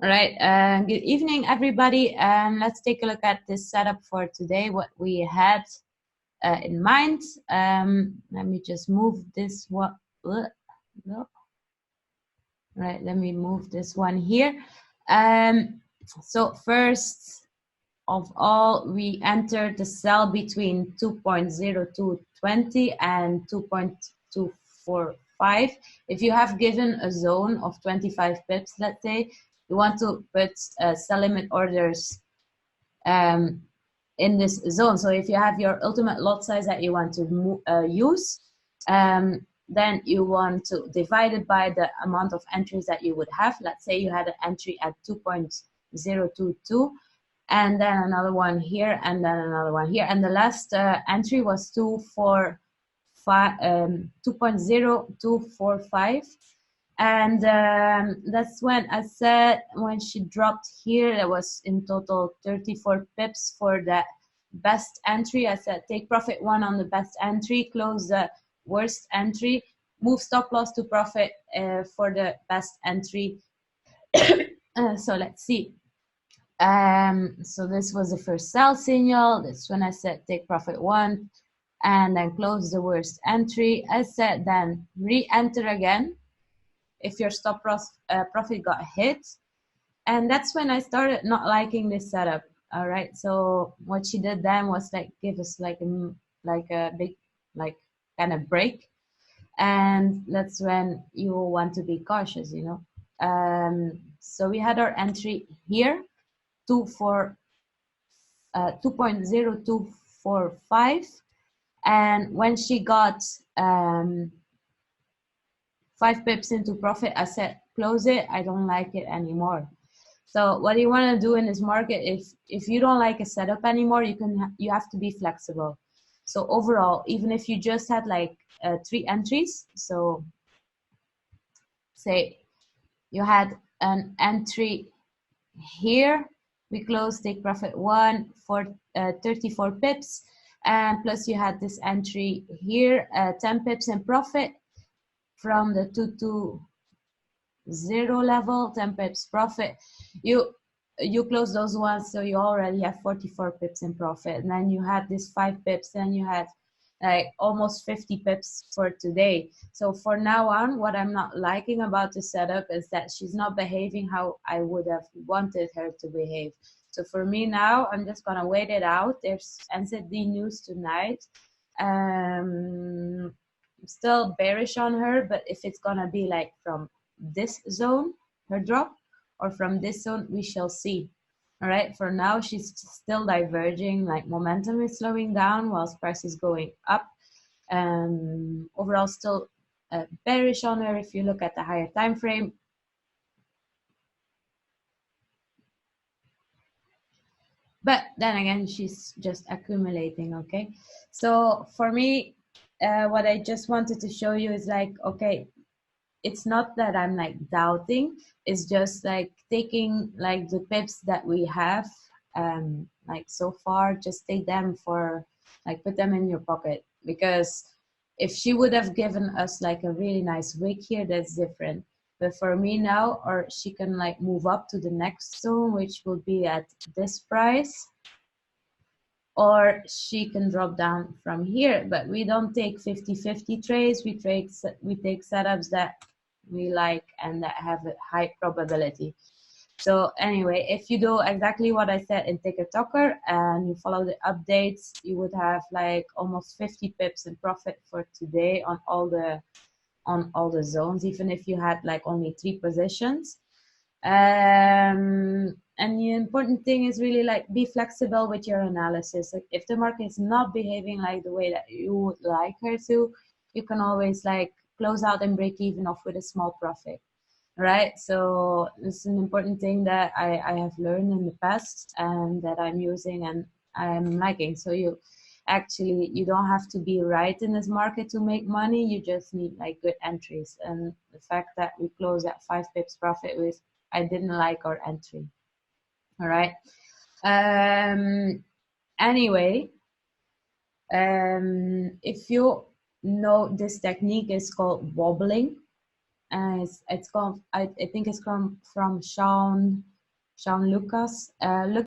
All right, good evening, everybody. Let's take a look at this setup for today, what we had in mind. Let me just move this one. No. Right, let me move this one here. So first of all, we entered the cell between 2.0220 and 2.245. If you have given a zone of 25 pips, let's say, you want to put sell limit orders in this zone. So if you have your ultimate lot size that you want to use, then you want to divide it by the amount of entries that you would have. Let's say you had an entry at 2.022, and then another one here, and then another one here. And the last entry was 2.0245. And that's when I said, when she dropped here, there was in total 34 pips for that best entry. I said, take profit one on the best entry, close the worst entry, move stop loss to profit for the best entry. So let's see. So this was the first sell signal. That's when I said take profit one and then close the worst entry. I said then re-enter again if your stop profit got hit. And that's when I started not liking this setup. All right, so what she did then was like give us like a big kind of break, and that's when you want to be cautious, you know. So we had our entry here, 2.0245, and when she got 5 pips into profit, I said close it. I don't like it anymore. So what you want to do in this market, if you don't like a setup anymore, you have to be flexible. So overall, even if you just had like 3 entries, so say you had an entry here, we closed take profit one for 34 pips, and plus you had this entry here, 10 pips in profit from the 220 level, 10 pips profit. You close those ones, so you already have 44 pips in profit, and then you had this 5 pips, and you had like almost 50 pips for today. So for now on, what I'm not liking about the setup is that she's not behaving how I would have wanted her to behave. So for me now, I'm just gonna wait it out. There's NZD news tonight. I'm still bearish on her, but if it's gonna be like from this zone, her drop, or from this zone, we shall see. All right, for now, she's still diverging, like momentum is slowing down whilst price is going up. Overall, still bearish on her if you look at the higher time frame. But then again, she's just accumulating, okay? So for me, what I just wanted to show you is like, okay, it's not that I'm like doubting, it's just like taking like the pips that we have like so far, just take them for like put them in your pocket, because if she would have given us like a really nice wick here, that's different. But for me now, or she can like move up to the next zone, which will be at this price, or she can drop down from here. But we don't take 50-50 trades. We take setups that we like and that have a high probability. So anyway, if you do exactly what I said in Ticker Talker and you follow the updates, you would have like almost 50 pips in profit for today on all the zones, even if you had like only 3 positions. And the important thing is really like be flexible with your analysis. Like if the market is not behaving like the way that you would like her to, you can always like close out and break even off with a small profit, right? So this is an important thing that I have learned in the past and that I'm using and I'm liking. So you don't have to be right in this market to make money. You just need like good entries. And the fact that we close at 5 pips profit with, I didn't like our entry. All right. Anyway, if you know, this technique is called wobbling. It's called, I think it's from Sean Sean Lucas. Look